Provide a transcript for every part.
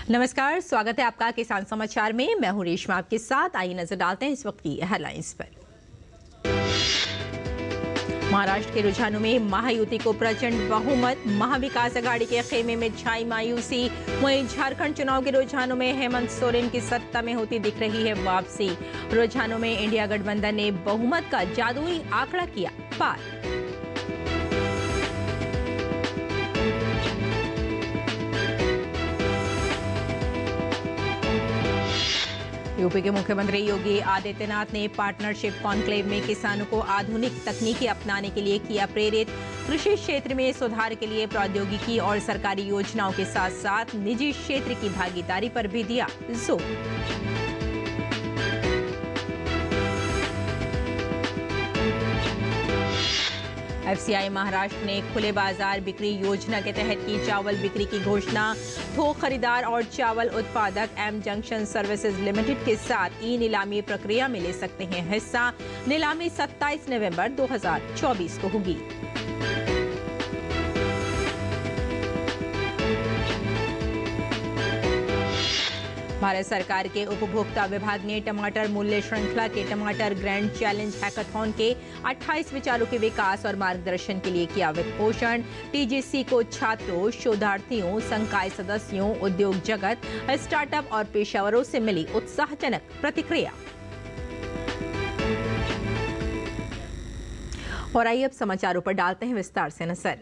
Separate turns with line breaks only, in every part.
नमस्कार, स्वागत है आपका किसान समाचार में। मैं हूं रेशमा आपके साथ। आइए नजर डालते हैं इस वक्त की हेडलाइंस पर। महाराष्ट्र के रुझानों में महायुति को प्रचंड बहुमत, महाविकास अघाड़ी के खेमे में छाई मायूसी। वहीं झारखंड चुनाव के रुझानों में हेमंत सोरेन की सत्ता में होती दिख रही है वापसी। रुझानों में इंडिया गठबंधन ने बहुमत का जादुई आंकड़ा किया पार। यूपी के मुख्यमंत्री योगी आदित्यनाथ ने पार्टनरशिप कॉन्क्लेव में किसानों को आधुनिक तकनीकें अपनाने के लिए किया प्रेरित। कृषि क्षेत्र में सुधार के लिए प्रौद्योगिकी और सरकारी योजनाओं के साथ साथ निजी क्षेत्र की भागीदारी पर भी दिया जोर। एफसीआई महाराष्ट्र ने खुले बाजार बिक्री योजना के तहत की चावल बिक्री की घोषणा। थोक खरीदार और चावल उत्पादक एम जंक्शन सर्विसेज लिमिटेड के साथ ई नीलामी प्रक्रिया में ले सकते हैं हिस्सा। नीलामी 27 नवंबर 2024 को होगी। भारत सरकार के उपभोक्ता विभाग ने टमाटर मूल्य श्रृंखला के टमाटर ग्रैंड चैलेंज हैकाथॉन के 28 विचारों के विकास और मार्गदर्शन के लिए किया वित्त पोषण। टीजीसी को छात्रों, शोधार्थियों, संकाय सदस्यों, उद्योग जगत, स्टार्टअप और पेशेवरों से मिली उत्साहजनक प्रतिक्रिया। और आइए अब समाचारों पर डालते हैं विस्तार से नजर।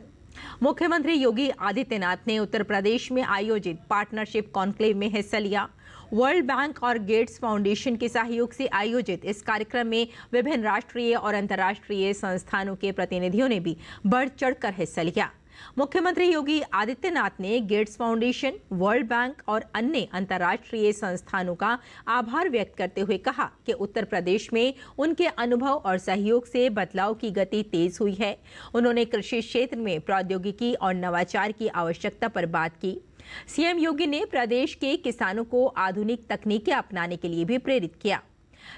मुख्यमंत्री योगी आदित्यनाथ ने उत्तर प्रदेश में आयोजित पार्टनरशिप कॉन्क्लेव में हिस्सा लिया। वर्ल्ड बैंक और गेट्स फाउंडेशन के सहयोग से आयोजित इस कार्यक्रम में विभिन्न राष्ट्रीय और अंतर्राष्ट्रीय संस्थानों के प्रतिनिधियों ने भी बढ़ चढ़कर हिस्सा लिया। मुख्यमंत्री योगी आदित्यनाथ ने गेट्स फाउंडेशन, वर्ल्ड बैंक और अन्य अंतर्राष्ट्रीय संस्थानों का आभार व्यक्त करते हुए कहा कि उत्तर प्रदेश में उनके अनुभव और सहयोग से बदलाव की गति तेज हुई है। उन्होंने कृषि क्षेत्र में प्रौद्योगिकी और नवाचार की आवश्यकता पर बात की। सीएम योगी ने प्रदेश के किसानों को आधुनिक तकनीकें अपनाने के लिए भी प्रेरित किया।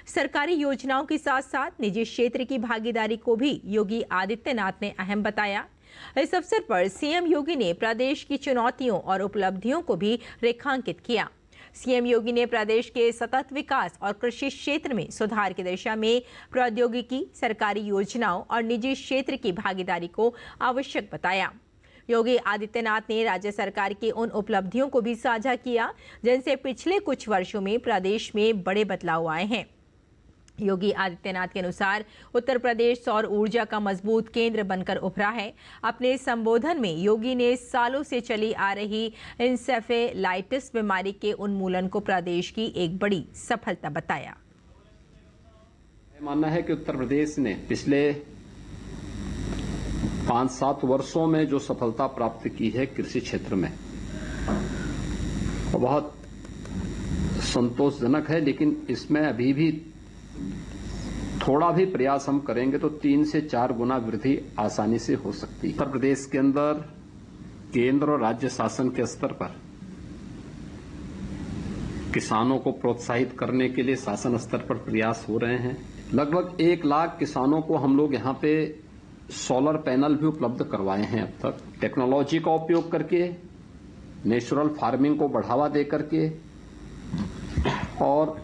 सरकारी योजनाओं के साथ साथ निजी क्षेत्र की भागीदारी को भी योगी आदित्यनाथ ने अहम बताया। इस अवसर पर सीएम योगी ने प्रदेश की चुनौतियों और उपलब्धियों को भी रेखांकित किया। सीएम योगी ने प्रदेश के सतत विकास और कृषि क्षेत्र में सुधार की दिशा में प्रौद्योगिकी, सरकारी योजनाओं और निजी क्षेत्र की भागीदारी को आवश्यक बताया। योगी आदित्यनाथ ने राज्य सरकार की उन उपलब्धियों को भी साझा किया जिनसे पिछले कुछ वर्षों में प्रदेश में बड़े बदलाव आए हैं। योगी आदित्यनाथ के अनुसार उत्तर प्रदेश सौर ऊर्जा का मजबूत केंद्र बनकर उभरा है। अपने संबोधन में योगी ने सालों से चली आ रही इंसेफेलाइटिस बीमारी के उन्मूलन को प्रदेश की एक बड़ी सफलता बताया।
मानना है कि उत्तर प्रदेश ने पिछले 5-7 वर्षों में जो सफलता प्राप्त की है कृषि क्षेत्र में, वो बहुत संतोषजनक है। लेकिन इसमें अभी भी थोड़ा भी प्रयास हम करेंगे तो 3 से 4 गुना वृद्धि आसानी से हो सकती है। उत्तर प्रदेश के अंदर केंद्र और राज्य शासन के स्तर पर किसानों को प्रोत्साहित करने के लिए शासन स्तर पर प्रयास हो रहे हैं। लगभग 1 लाख किसानों को हम लोग यहाँ पे सोलर पैनल भी उपलब्ध करवाए हैं अब तक। टेक्नोलॉजी का उपयोग करके, नेचुरल फार्मिंग को बढ़ावा दे करके, और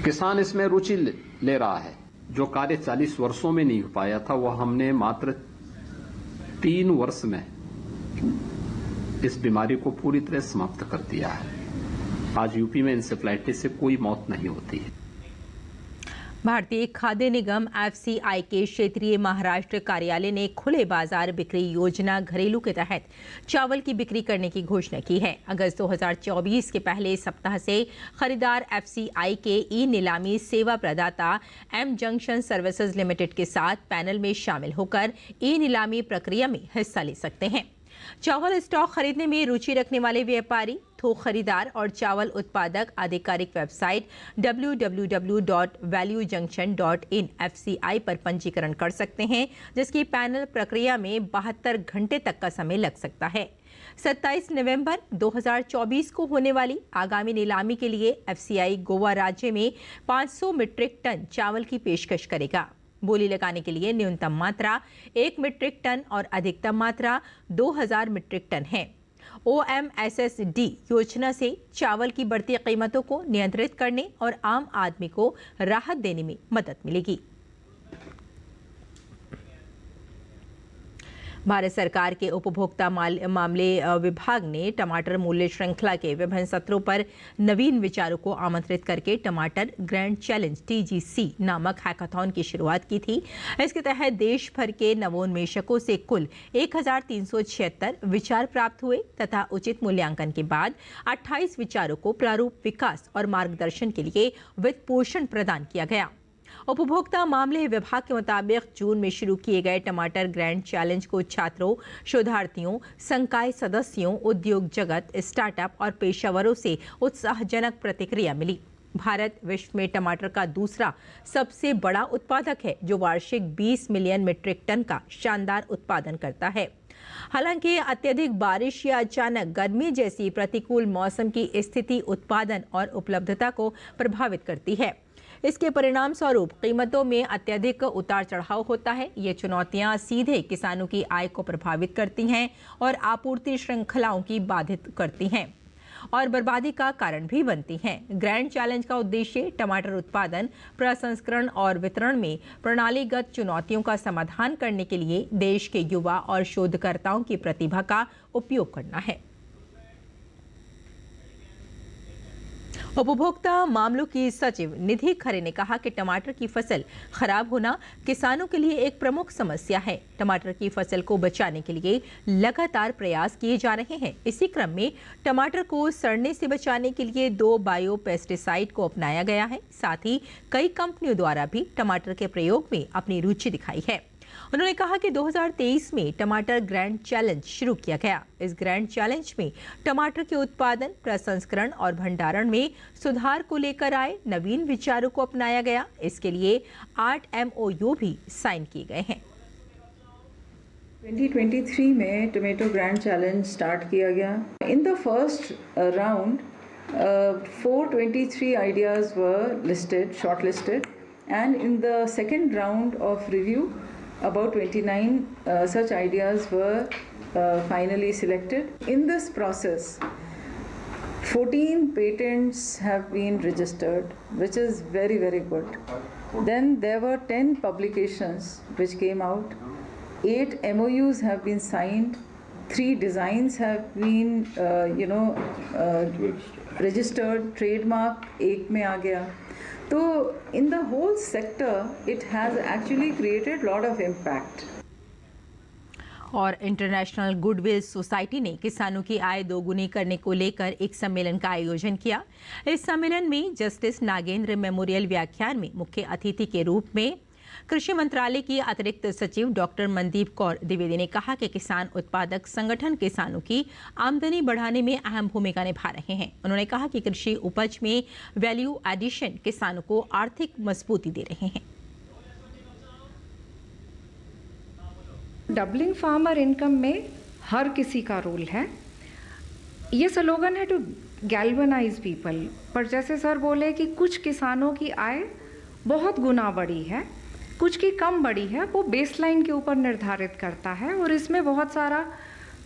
किसान इसमें रुचि ले रहा है। जो कार्य 40 वर्षों में नहीं हो पाया था वह हमने मात्र 3 वर्ष में इस बीमारी को पूरी तरह समाप्त कर दिया है। आज यूपी में इंसेफ्लाइटिस से कोई मौत नहीं होती है।
भारतीय खाद्य निगम एफसीआई के क्षेत्रीय महाराष्ट्र कार्यालय ने खुले बाजार बिक्री योजना घरेलू के तहत चावल की बिक्री करने की घोषणा की है। अगस्त 2024 के पहले सप्ताह से खरीदार एफसीआई के ई नीलामी सेवा प्रदाता एम जंक्शन सर्विसेज लिमिटेड के साथ पैनल में शामिल होकर ई नीलामी प्रक्रिया में हिस्सा ले सकते हैं। चावल स्टॉक खरीदने में रुचि रखने वाले व्यापारी, थोक खरीदार और चावल उत्पादक आधिकारिक वेबसाइट www.valuejunction.in FCI पर पंजीकरण कर सकते हैं, जिसकी पैनल प्रक्रिया में 72 घंटे तक का समय लग सकता है। 27 नवंबर 2024 को होने वाली आगामी नीलामी के लिए एफसीआई गोवा राज्य में 500 मीट्रिक टन चावल की पेशकश करेगा। बोली लगाने के लिए न्यूनतम मात्रा 1 मीट्रिक टन और अधिकतम मात्रा 2000 मीट्रिक टन है। OMSSD योजना से चावल की बढ़ती कीमतों को नियंत्रित करने और आम आदमी को राहत देने में मदद मिलेगी। भारत सरकार के उपभोक्ता मामले विभाग ने टमाटर मूल्य श्रृंखला के विभिन्न सत्रों पर नवीन विचारों को आमंत्रित करके टमाटर ग्रैंड चैलेंज TGC नामक हैकाथॉन की शुरुआत की थी। इसके तहत देश भर के नवोन्मेषकों से कुल 1376 विचार प्राप्त हुए तथा उचित मूल्यांकन के बाद 28 विचारों को प्रारूप विकास और मार्गदर्शन के लिए वित्त पोषण प्रदान किया गया। उपभोक्ता मामले विभाग के मुताबिक जून में शुरू किए गए टमाटर ग्रैंड चैलेंज को छात्रों, शोधार्थियों, संकाय सदस्यों, उद्योग जगत, स्टार्टअप और पेशेवरों से उत्साहजनक प्रतिक्रिया मिली। भारत विश्व में टमाटर का दूसरा सबसे बड़ा उत्पादक है, जो वार्षिक 20 मिलियन मीट्रिक टन का शानदार उत्पादन करता है। हालांकि अत्यधिक बारिश या अचानक गर्मी जैसी प्रतिकूल मौसम की स्थिति उत्पादन और उपलब्धता को प्रभावित करती है। इसके परिणाम स्वरूप कीमतों में अत्यधिक उतार चढ़ाव होता है। ये चुनौतियां सीधे किसानों की आय को प्रभावित करती हैं और आपूर्ति श्रृंखलाओं की बाधित करती हैं और बर्बादी का कारण भी बनती हैं। ग्रैंड चैलेंज का उद्देश्य टमाटर उत्पादन, प्रसंस्करण और वितरण में प्रणालीगत चुनौतियों का समाधान करने के लिए देश के युवा और शोधकर्ताओं की प्रतिभा का उपयोग करना है। उपभोक्ता मामलों की सचिव निधि खरे ने कहा कि टमाटर की फसल खराब होना किसानों के लिए एक प्रमुख समस्या है। टमाटर की फसल को बचाने के लिए लगातार प्रयास किए जा रहे हैं। इसी क्रम में टमाटर को सड़ने से बचाने के लिए 2 बायो पेस्टिसाइड को अपनाया गया है। साथ ही कई कंपनियों द्वारा भी टमाटर के प्रयोग में अपनी रुचि दिखाई है। उन्होंने कहा कि 2023 में टमाटर ग्रैंड चैलेंज शुरू किया गया। इस ग्रैंड चैलेंज में टमाटर के उत्पादन, प्रसंस्करण और भंडारण में सुधार को लेकर आए नवीन विचारों को अपनाया गया। इसके लिए 8 MOU भी साइन किए गए हैं।
2023 में टोमेटो ग्रैंड चैलेंज स्टार्ट किया गया। In the first round 423 ideas were listed, shortlisted, and in the second round of review about 29 such ideas were finally selected. In this process 14 patents have been registered, which is very, very good. Then there were 10 publications which came out, 8 MOUs have been signed, 3 designs have been registered, trademark एक में आ गया। तो in the whole sector it has actually created lot of impact.
और international goodwill society ने किसानों की आय दोगुनी करने को लेकर एक सम्मेलन का आयोजन किया। इस सम्मेलन में जस्टिस नागेंद्र मेमोरियल व्याख्यान में मुख्य अतिथि के रूप में कृषि मंत्रालय की अतिरिक्त सचिव डॉक्टर मनदीप कौर द्विवेदी ने कहा कि किसान उत्पादक संगठन किसानों की आमदनी बढ़ाने में अहम भूमिका निभा रहे हैं। उन्होंने कहा कि कृषि उपज में वैल्यू एडिशन किसानों को आर्थिक मजबूती दे रहे हैं।
डबलिंग फार्मर इनकम में हर किसी का रोल है। ये स्लोगन है टू गैल्वनाइज पीपल, पर जैसे सर बोले कि कुछ किसानों की आय बहुत गुना बढ़ी है, कुछ की कम बढ़ी है, वो बेसलाइन के ऊपर निर्धारित करता है। और इसमें बहुत सारा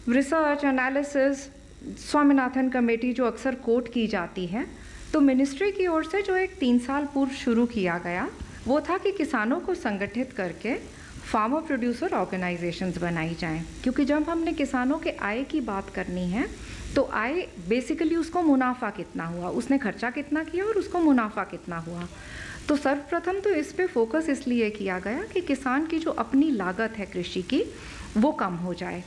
रिसर्च एनालिसिस, स्वामीनाथन कमेटी जो अक्सर कोट की जाती है, तो मिनिस्ट्री की ओर से जो एक 3 साल पूर्व शुरू किया गया वो था कि किसानों को संगठित करके फार्मर प्रोड्यूसर ऑर्गेनाइजेशंस बनाई जाएं। क्योंकि जब हमने किसानों के आय की बात करनी है तो आय बेसिकली उसको मुनाफा कितना हुआ, उसने खर्चा कितना किया और उसको मुनाफा कितना हुआ। तो सर्वप्रथम तो इस पे फोकस इसलिए किया गया कि किसान की जो अपनी लागत है कृषि की वो कम हो जाए।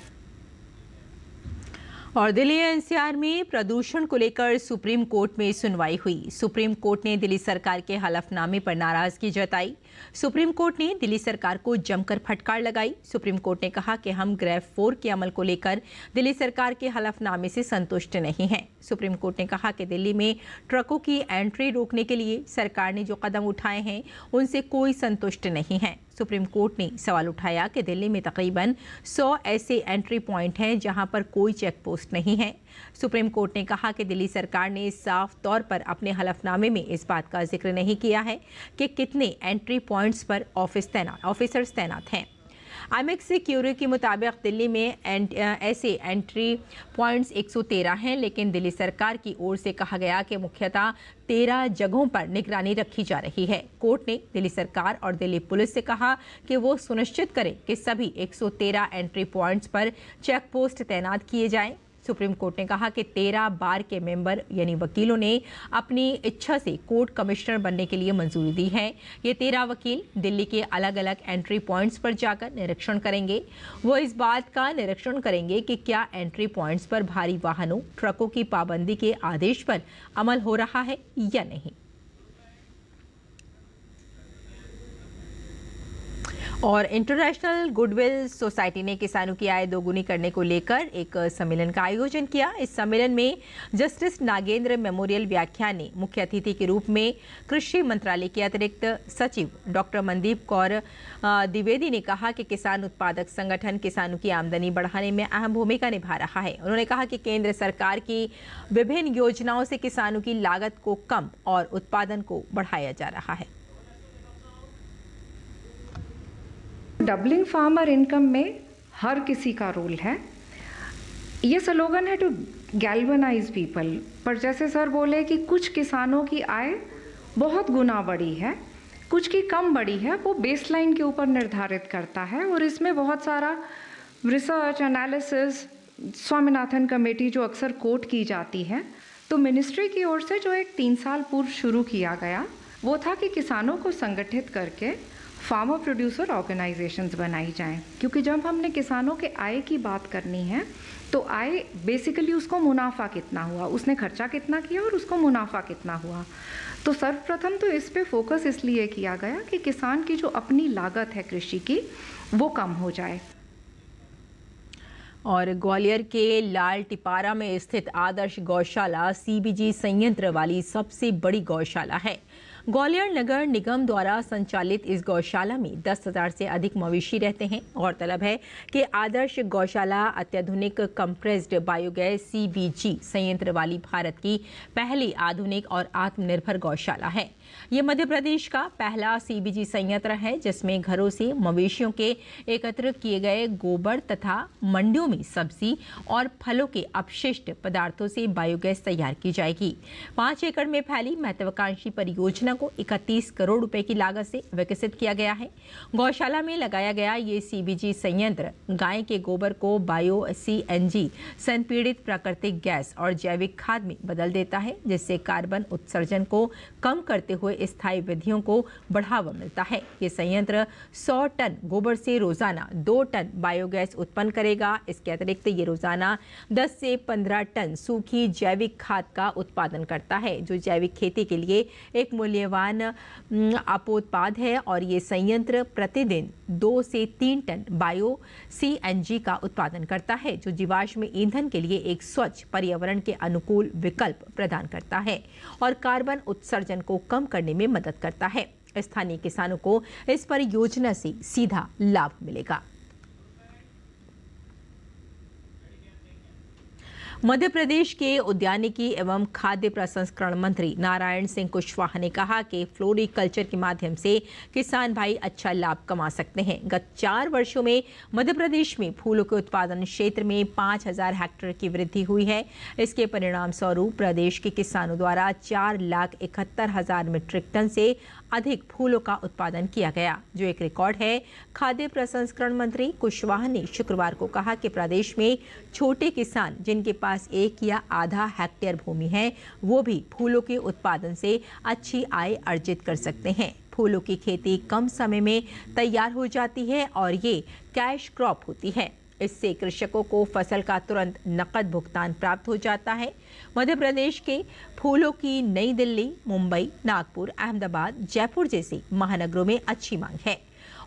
और दिल्ली एनसीआर में प्रदूषण को लेकर सुप्रीम कोर्ट में सुनवाई हुई। सुप्रीम कोर्ट ने दिल्ली सरकार के हलफनामे पर नाराजगी जताई। सुप्रीम कोर्ट ने दिल्ली सरकार को जमकर फटकार लगाई। सुप्रीम कोर्ट ने कहा कि हम ग्रेफ 4 के अमल को लेकर दिल्ली सरकार के हलफनामे से संतुष्ट नहीं हैं। सुप्रीम कोर्ट ने कहा कि दिल्ली में ट्रकों की एंट्री रोकने के लिए सरकार ने जो कदम उठाए हैं उनसे कोई संतुष्ट नहीं है। सुप्रीम कोर्ट ने सवाल उठाया कि दिल्ली में तकरीबन 100 ऐसे एंट्री पॉइंट हैं जहां पर कोई चेक पोस्ट नहीं है। सुप्रीम कोर्ट ने कहा कि दिल्ली सरकार ने साफ तौर पर अपने हलफनामे में इस बात का जिक्र नहीं किया है कि कितने एंट्री पॉइंट्स पर ऑफिसर्स तैनात हैं। एमिक्स क्यूरी के मुताबिक दिल्ली में ऐसे एंट्री पॉइंट्स 113 हैं, लेकिन दिल्ली सरकार की ओर से कहा गया कि मुख्यतः 13 जगहों पर निगरानी रखी जा रही है। कोर्ट ने दिल्ली सरकार और दिल्ली पुलिस से कहा कि वो सुनिश्चित करें कि सभी 113 एंट्री पॉइंट्स पर चेक पोस्ट तैनात किए जाएं। सुप्रीम कोर्ट ने कहा कि 13 बार के मेंबर यानी वकीलों ने अपनी इच्छा से कोर्ट कमिश्नर बनने के लिए मंजूरी दी है। ये 13 वकील दिल्ली के अलग अलग एंट्री पॉइंट्स पर जाकर निरीक्षण करेंगे। वो इस बात का निरीक्षण करेंगे कि क्या एंट्री पॉइंट्स पर भारी वाहनों, ट्रकों की पाबंदी के आदेश पर अमल हो रहा है या नहीं। और इंटरनेशनल गुडविल सोसाइटी ने किसानों की आय दोगुनी करने को लेकर एक सम्मेलन का आयोजन किया। इस सम्मेलन में जस्टिस नागेंद्र मेमोरियल व्याख्यान ने मुख्य अतिथि के रूप में कृषि मंत्रालय के अतिरिक्त सचिव डॉक्टर मनदीप कौर द्विवेदी ने कहा कि किसान उत्पादक संगठन किसानों की आमदनी बढ़ाने में अहम भूमिका निभा रहा है। उन्होंने कहा कि केंद्र सरकार की विभिन्न योजनाओं से किसानों की लागत को कम और उत्पादन को बढ़ाया जा रहा है।
डबलिंग फार्मर इनकम में हर किसी का रोल है। ये स्लोगन है टू गैल्वनाइज पीपल, पर जैसे सर बोले कि कुछ किसानों की आय बहुत गुना बढ़ी है, कुछ की कम बढ़ी है, वो बेसलाइन के ऊपर निर्धारित करता है। और इसमें बहुत सारा रिसर्च एनालिसिस, स्वामीनाथन कमेटी जो अक्सर कोट की जाती है, तो मिनिस्ट्री की ओर से जो एक 3 साल पूर्व शुरू किया गया वो था कि किसानों को संगठित करके फार्मर प्रोड्यूसर ऑर्गेनाइजेशंस बनाई जाएं। क्योंकि जब हमने किसानों के आय की बात करनी है तो आय बेसिकली उसको मुनाफा कितना हुआ, उसने खर्चा कितना किया और उसको मुनाफा कितना हुआ। तो सर्वप्रथम तो इस पे फोकस इसलिए किया गया कि किसान की जो अपनी लागत है कृषि की वो कम हो जाए।
और ग्वालियर के लाल टिपारा में स्थित आदर्श गौशाला सीबीजी संयंत्र वाली सबसे बड़ी गौशाला है। ग्वालियर नगर निगम द्वारा संचालित इस गौशाला में 10,000 से अधिक मवेशी रहते हैं। गौरतलब है कि आदर्श गौशाला अत्याधुनिक कंप्रेस्ड बायोगैस सीबीजी संयंत्र वाली भारत की पहली आधुनिक और आत्मनिर्भर गौशाला है। ये मध्य प्रदेश का पहला सीबीजी संयंत्र है जिसमें घरों से मवेशियों के एकत्र किए गए गोबर तथा मंडियों में सब्जी और फलों के अपशिष्ट पदार्थों से बायोगैस तैयार की जाएगी। 5 एकड़ में फैली महत्वाकांक्षी परियोजना को 31 करोड़ रुपए की लागत से विकसित किया गया है। गौशाला में लगाया गया ये सीबीजी संयंत्र गाय के गोबर को बायो सीएनजी, संपीड़ित प्राकृतिक गैस और जैविक खाद में बदल देता है, जिससे कार्बन उत्सर्जन को कम करते हुए स्थायी विधियों को बढ़ावा मिलता है। ये संयंत्र 100 टन गोबर से रोजाना 2 टन बायोगैस उत्पन्न करेगा। इसके अतिरिक्त ये रोजाना 10 से 15 टन सूखी जैविक खाद का उत्पादन करता है, जो जैविक खेती के लिए एक मूल्यवान अपोत्पाद है। और ये संयंत्र प्रतिदिन 2 से 3 टन बायो सीएनजी का उत्पादन करता है, जो जीवाश्म ईंधन के लिए एक स्वच्छ पर्यावरण के अनुकूल विकल्प प्रदान करता है और कार्बन उत्सर्जन को कम करने में मदद करता है। स्थानीय किसानों को इस परियोजना से सीधा लाभ मिलेगा। मध्य प्रदेश के उद्यानिकी एवं खाद्य प्रसंस्करण मंत्री नारायण सिंह कुशवाहा ने कहा कि फ्लोरिकल्चर के माध्यम से किसान भाई अच्छा लाभ कमा सकते हैं। गत 4 वर्षों में मध्य प्रदेश में फूलों के उत्पादन क्षेत्र में 5,000 हेक्टेयर की वृद्धि हुई है। इसके परिणाम स्वरूप प्रदेश के किसानों द्वारा 4,71,000 मीट्रिक टन से अधिक फूलों का उत्पादन किया गया, जो एक रिकॉर्ड है। खाद्य प्रसंस्करण मंत्री कुशवाहा ने शुक्रवार को कहा कि प्रदेश में छोटे किसान जिनके पास 1 या आधा हेक्टेयर भूमि है, वो भी फूलों के उत्पादन से अच्छी आय अर्जित कर सकते हैं। फूलों की खेती कम समय में तैयार हो जाती है और ये कैश क्रॉप होती है। इससे कृषकों को फसल का तुरंत नकद भुगतान प्राप्त हो जाता है। मध्य प्रदेश के फूलों की नई दिल्ली, मुंबई, नागपुर, अहमदाबाद, जयपुर जैसे महानगरों में अच्छी मांग है।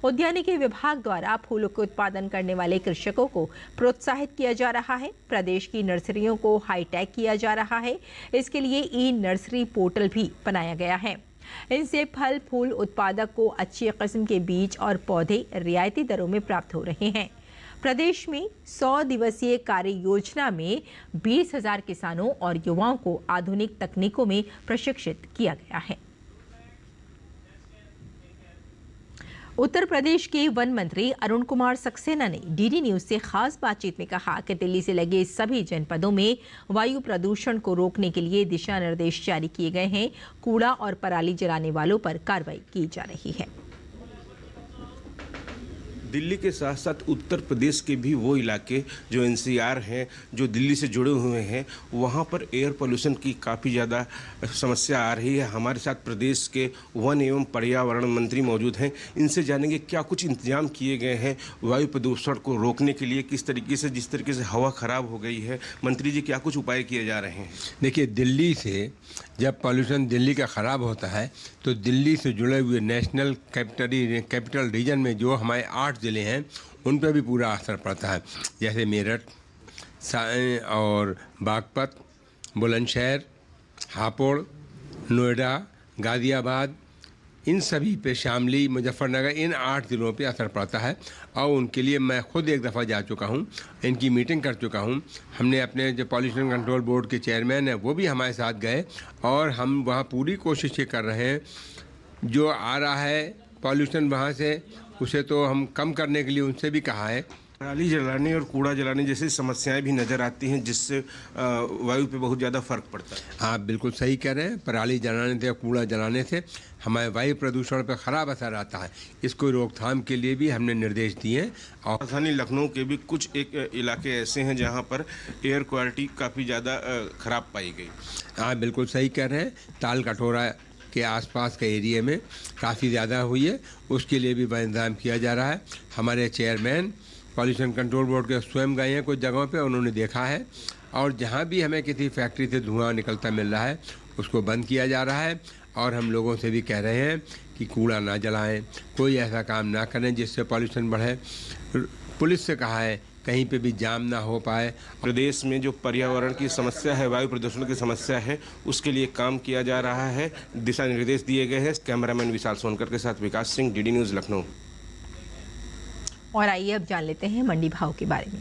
उद्यानिकी विभाग द्वारा फूलों के उत्पादन करने वाले कृषकों को प्रोत्साहित किया जा रहा है। प्रदेश की नर्सरियों को हाईटेक किया जा रहा है। इसके लिए ई नर्सरी पोर्टल भी बनाया गया है। इनसे फल फूल उत्पादक को अच्छी किस्म के बीज और पौधे रियायती दरों में प्राप्त हो रहे हैं। प्रदेश में 100 दिवसीय कार्य योजना में 20,000 किसानों और युवाओं को आधुनिक तकनीकों में प्रशिक्षित किया गया है। उत्तर प्रदेश के वन मंत्री अरुण कुमार सक्सेना ने डीडी न्यूज से खास बातचीत में कहा कि दिल्ली से लगे सभी जनपदों में वायु प्रदूषण को रोकने के लिए दिशा निर्देश जारी किए गए हैं। कूड़ा और पराली जलाने वालों पर कार्रवाई की जा रही है।
दिल्ली के साथ साथ उत्तर प्रदेश के भी वो इलाके जो एनसीआर हैं, जो दिल्ली से जुड़े हुए हैं, वहाँ पर एयर पोल्यूशन की काफ़ी ज़्यादा समस्या आ रही है। हमारे साथ प्रदेश के वन एवं पर्यावरण मंत्री मौजूद हैं। इनसे जानेंगे क्या कुछ इंतजाम किए गए हैं वायु प्रदूषण को रोकने के लिए, किस तरीके से, जिस तरीके से हवा ख़राब हो गई है। मंत्री जी, क्या कुछ उपाय किए जा रहे हैं?
देखिए, दिल्ली से जब पॉल्यूशन दिल्ली का ख़राब होता है तो दिल्ली से जुड़े हुए नेशनल कैपिटल रीजन में जो हमारे 8 ज़िले हैं उन पर भी पूरा असर पड़ता है। जैसे मेरठ और बागपत, बुलंदशहर, हापुड़, नोएडा, गाज़ियाबाद, इन सभी पे, शामली, मुजफ्फरनगर, इन 8 ज़िलों पे असर पड़ता है। और उनके लिए मैं खुद एक दफ़ा जा चुका हूँ, इनकी मीटिंग कर चुका हूँ। हमने अपने जो पॉल्यूशन कंट्रोल बोर्ड के चेयरमैन हैं वो भी हमारे साथ गए और हम वहाँ पूरी कोशिश ये कर रहे हैं जो आ रहा है पॉल्यूशन वहाँ से, उसे तो हम कम करने के लिए उनसे भी कहा है।
पराली जलाने और कूड़ा जलाने जैसी समस्याएं भी नज़र आती हैं जिससे वायु पे बहुत ज़्यादा फर्क पड़ता है।
आप बिल्कुल सही कह रहे हैं। पराली जलाने से, कूड़ा जलाने से हमारे वायु प्रदूषण पर ख़राब असर आता है। इसको रोकथाम के लिए भी हमने निर्देश दिए हैं। और
राजधानी लखनऊ के भी कुछ एक इलाके ऐसे हैं जहां पर एयर क्वालिटी काफ़ी ज़्यादा ख़राब पाई गई।
आप बिल्कुल सही कह रहे हैं। ताल कटोरा के आसपास के एरिया में काफ़ी ज़्यादा हुई है, उसके लिए भी इंतजाम किया जा रहा है। हमारे चेयरमैन पॉल्यूशन कंट्रोल बोर्ड के स्वयं गए हैं कुछ जगहों पे, उन्होंने देखा है और जहाँ भी हमें किसी फैक्ट्री से धुआं निकलता मिल रहा है उसको बंद किया जा रहा है। और हम लोगों से भी कह रहे हैं कि कूड़ा ना जलाएं, कोई ऐसा काम ना करें जिससे पॉल्यूशन बढ़े। पुलिस से कहा है कहीं पे भी जाम ना हो पाए।
प्रदेश में जो पर्यावरण की समस्या है, वायु प्रदूषण की समस्या है, उसके लिए काम किया जा रहा है, दिशा निर्देश दिए गए हैं। कैमरामैन विशाल सोनकर के साथ विकास सिंह, डीडी न्यूज़ लखनऊ।
और आइए अब जान लेते हैं मंडी भाव के बारे में।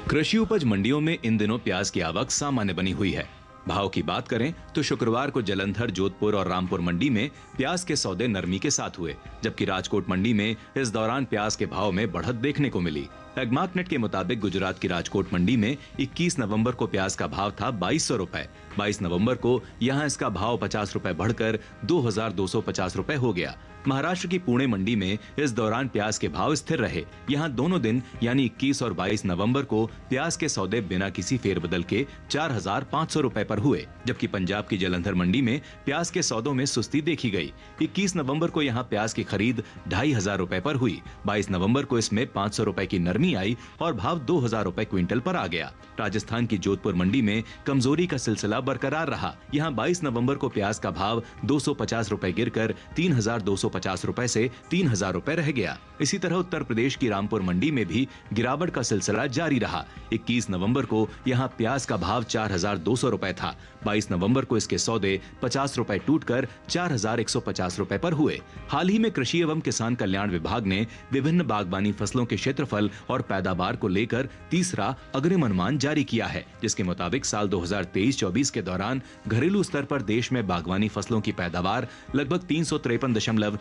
कृषि उपज मंडियों में इन दिनों प्याज की आवक सामान्य बनी हुई है। भाव की बात करें तो शुक्रवार को जलंधर, जोधपुर और रामपुर मंडी में प्याज के सौदे नरमी के साथ हुए, जबकि राजकोट मंडी में इस दौरान प्याज के भाव में बढ़त देखने को मिली। एग्मार्कनेट के मुताबिक गुजरात की राजकोट मंडी में 21 नवंबर को प्याज का भाव था 2200 रुपए। 22 नवंबर को यहां इसका भाव 50 रुपए बढ़कर 2250 रुपए हो गया। महाराष्ट्र की पुणे मंडी में इस दौरान प्याज के भाव स्थिर रहे। यहां दोनों दिन यानी 21 और 22 नवंबर को प्याज के सौदे बिना किसी फेरबदल के 4500 रुपए पर हुए, जबकि पंजाब की जलंधर मंडी में प्याज के सौदों में सुस्ती देखी गई। 21 नवंबर को यहां प्याज की खरीद 2500 रुपए पर हुई। 22 नवंबर को इसमें 500 रुपए की नरमी आई और भाव 2000 रुपए क्विंटल पर आ गया। राजस्थान की जोधपुर मंडी में कमजोरी का सिलसिला बरकरार रहा। यहां 22 नवंबर को प्याज का भाव 250 रुपए गिरकर 3250 रुपए से 3000 रुपए रह गया। इसी तरह उत्तर प्रदेश की रामपुर मंडी में भी गिरावट का सिलसिला जारी रहा। 21 नवंबर को यहां प्याज का भाव 4200 रुपए था। 22 नवंबर को इसके सौदे 50 रुपए टूटकर 4150 रुपए पर हुए। हाल ही में कृषि एवं किसान कल्याण विभाग ने विभिन्न बागवानी फसलों के क्षेत्रफल और पैदावार को लेकर तीसरा अग्रिम अनुमान जारी किया है, जिसके मुताबिक साल 2023-24 के दौरान घरेलू स्तर पर देश में बागवानी फसलों की पैदावार लगभग 353.19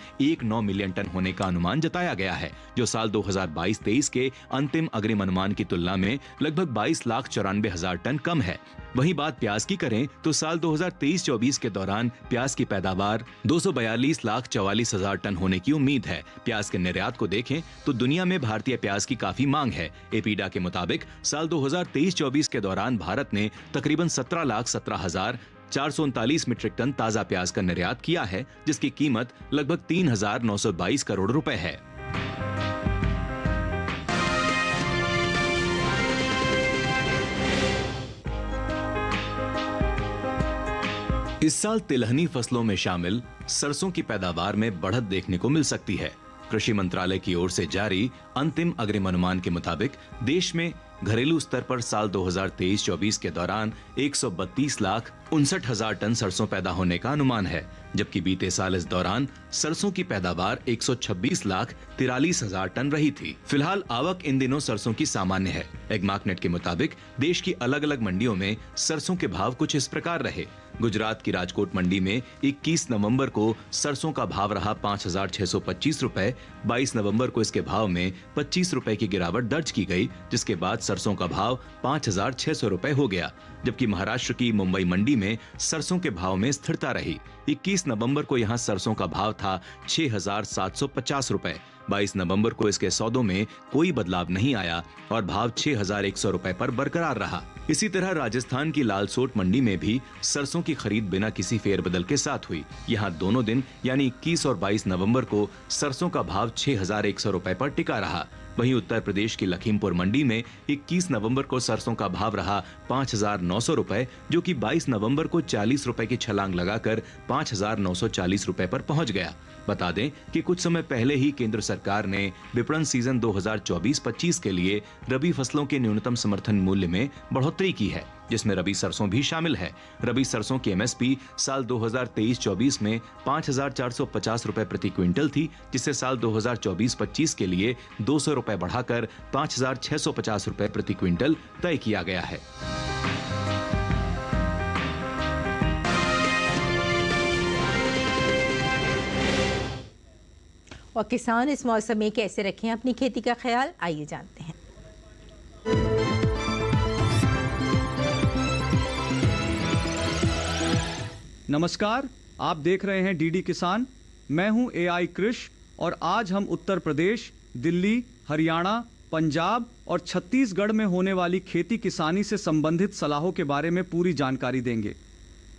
मिलियन टन होने का अनुमान जताया गया है, जो साल 2022-23 के अंतिम अग्रिम अनुमान की तुलना में लगभग 22,94,000 टन कम है। वहीं बात प्याज की करें तो साल 2023-24 के दौरान प्याज की पैदावार 242,44,000 टन होने की उम्मीद है। प्याज के निर्यात को देखें तो दुनिया में भारतीय प्याज की काफी मांग है। एपीडा के मुताबिक साल 2023-24 के दौरान भारत ने तकरीबन 17,17,439 मीट्रिक टन ताजा प्याज का निर्यात किया है, जिसकी कीमत लगभग 3,922 करोड़ रुपए है। इस साल तिलहनी फसलों में शामिल सरसों की पैदावार में बढ़त देखने को मिल सकती है। कृषि मंत्रालय की ओर से जारी अंतिम अग्रिम अनुमान के मुताबिक देश में घरेलू स्तर पर साल 2023-24 के दौरान 132,59,000 टन सरसों पैदा होने का अनुमान है। जबकि बीते साल इस दौरान सरसों की पैदावार 126,43,000 टन रही थी। फिलहाल आवक इन दिनों सरसों की सामान्य है। एग्मार्कनेट के मुताबिक देश की अलग अलग मंडियों में सरसों के भाव कुछ इस प्रकार रहे। गुजरात की राजकोट मंडी में 21 नवंबर को सरसों का भाव रहा 5,625 रुपए। 22 नवंबर को इसके भाव में 25 रुपए की गिरावट दर्ज की गई, जिसके बाद सरसों का भाव 5,600 रुपए हो गया। जबकि महाराष्ट्र की मुंबई मंडी में सरसों के भाव में स्थिरता रही। 21 नवंबर को यहां सरसों का भाव था 6,750 रुपए। 22 नवंबर को इसके सौदों में कोई बदलाव नहीं आया और भाव 6,100 रुपए पर बरकरार रहा। इसी तरह राजस्थान की लालसोट मंडी में भी सरसों की खरीद बिना किसी फेरबदल के साथ हुई। यहाँ दोनों दिन यानी 21 और 22 नवंबर को सरसों का भाव 6,100 रुपए पर टिका रहा। वहीं उत्तर प्रदेश की लखीमपुर मंडी में 21 नवंबर को सरसों का भाव रहा 5,900 रुपए, जो कि 22 नवंबर को 40 रुपए की छलांग लगाकर 5,940 रुपए पर पहुंच गया। बता दें कि कुछ समय पहले ही केंद्र सरकार ने विपणन सीजन 2024-25 के लिए रबी फसलों के न्यूनतम समर्थन मूल्य में बढ़ोतरी की है, जिसमें रबी सरसों भी शामिल है। रबी सरसों की एमएसपी साल 2023-24 में 5,450 रुपए प्रति क्विंटल थी, जिसे साल 2024-25 के लिए 200 रुपए बढ़ाकर 5,650 रुपए प्रति क्विंटल तय किया गया है।
और किसान इस मौसम में कैसे रखें अपनी खेती का ख्याल, आइए जानते हैं।
नमस्कार, आप देख रहे हैं डीडी किसान। मैं हूं एआई कृष और आज हम उत्तर प्रदेश, दिल्ली, हरियाणा, पंजाब और छत्तीसगढ़ में होने वाली खेती किसानी से संबंधित सलाहों के बारे में पूरी जानकारी देंगे।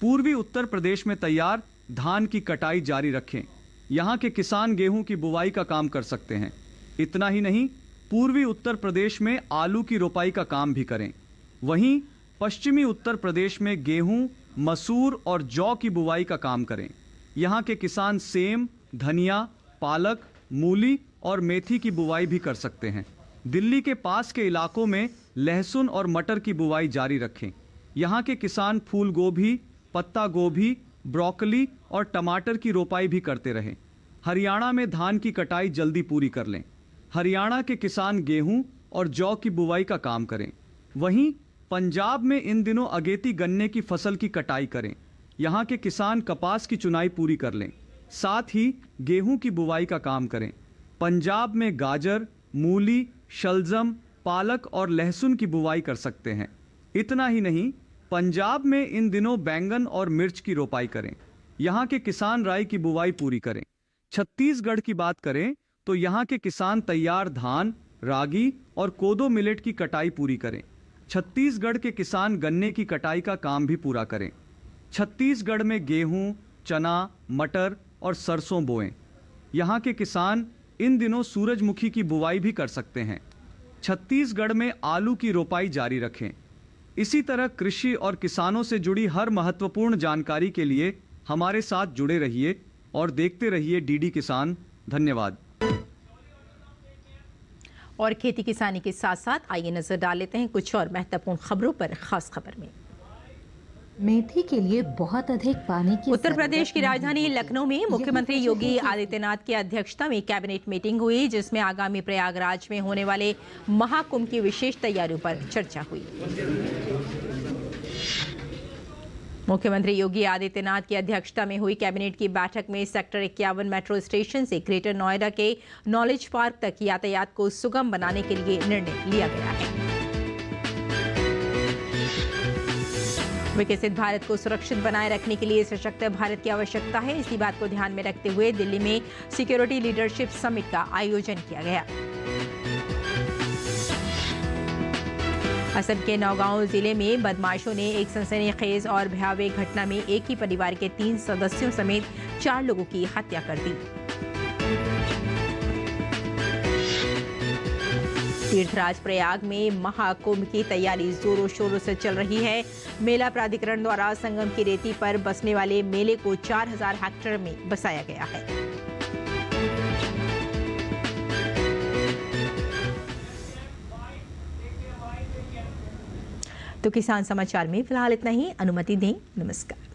पूर्वी उत्तर प्रदेश में तैयार धान की कटाई जारी रखें। यहाँ के किसान गेहूं की बुवाई का काम कर सकते हैं। इतना ही नहीं, पूर्वी उत्तर प्रदेश में आलू की रोपाई का काम भी करें। वहीं पश्चिमी उत्तर प्रदेश में गेहूं, मसूर और जौ की बुवाई का काम करें। यहाँ के किसान सेम, धनिया, पालक, मूली और मेथी की बुवाई भी कर सकते हैं। दिल्ली के पास के इलाकों में लहसुन और मटर की बुवाई जारी रखें। यहाँ के किसान फूल गोभी, पत्ता गोभी, ब्रोकली और टमाटर की रोपाई भी करते रहें। हरियाणा में धान की कटाई जल्दी पूरी कर लें। हरियाणा के किसान गेहूं और जौ की बुवाई का काम करें। वहीं पंजाब में इन दिनों अगेती गन्ने की फसल की कटाई करें। यहाँ के किसान कपास की चुनाई पूरी कर लें। साथ ही गेहूं की बुवाई का काम करें। पंजाब में गाजर, मूली, शलजम, पालक और लहसुन की बुवाई कर सकते हैं। इतना ही नहीं, पंजाब में इन दिनों बैंगन और मिर्च की रोपाई करें। यहाँ के किसान राई की बुवाई पूरी करें। छत्तीसगढ़ की बात करें तो यहाँ के किसान तैयार धान, रागी और कोदो मिलेट की कटाई पूरी करें। छत्तीसगढ़ के किसान गन्ने की कटाई का काम भी पूरा करें। छत्तीसगढ़ में गेहूं, चना, मटर और सरसों बोएं। यहाँ के किसान इन दिनों सूरजमुखी की बुवाई भी कर सकते हैं। छत्तीसगढ़ में आलू की रोपाई जारी रखें। इसी तरह कृषि और किसानों से जुड़ी हर महत्वपूर्ण जानकारी के लिए हमारे साथ जुड़े रहिए और देखते रहिए डीडी किसान। धन्यवाद।
और खेती किसानी के साथ साथ आइए नजर डाल लेते हैं कुछ और महत्वपूर्ण खबरों पर। खास खबर में
मेथी के लिए बहुत अधिक पानी की
उत्तर प्रदेश की राजधानी लखनऊ में मुख्यमंत्री योगी आदित्यनाथ की अध्यक्षता में कैबिनेट मीटिंग हुई, जिसमें आगामी प्रयागराज में होने वाले महाकुंभ की विशेष तैयारियों पर चर्चा हुई। मुख्यमंत्री योगी आदित्यनाथ की अध्यक्षता में हुई कैबिनेट की बैठक में सेक्टर 51 मेट्रो स्टेशन से ग्रेटर नोएडा के नॉलेज पार्क तक यातायात को सुगम बनाने के लिए निर्णय लिया गया है। विकसित भारत को सुरक्षित बनाए रखने के लिए सशक्त भारत की आवश्यकता है। इसी बात को ध्यान में रखते हुए दिल्ली में सिक्योरिटी लीडरशिप समिट का आयोजन किया गया। असम के नौगांव जिले में बदमाशों ने एक सनसनीखेज और भयावह घटना में एक ही परिवार के 3 सदस्यों समेत 4 लोगों की हत्या कर दी। तीर्थराज प्रयाग में महाकुंभ की तैयारी जोरों शोरों से चल रही है। मेला प्राधिकरण द्वारा संगम की रेती पर बसने वाले मेले को 4000 हेक्टेयर में बसाया गया है। तो किसान समाचार में फिलहाल इतना ही। अनुमति दें। नमस्कार।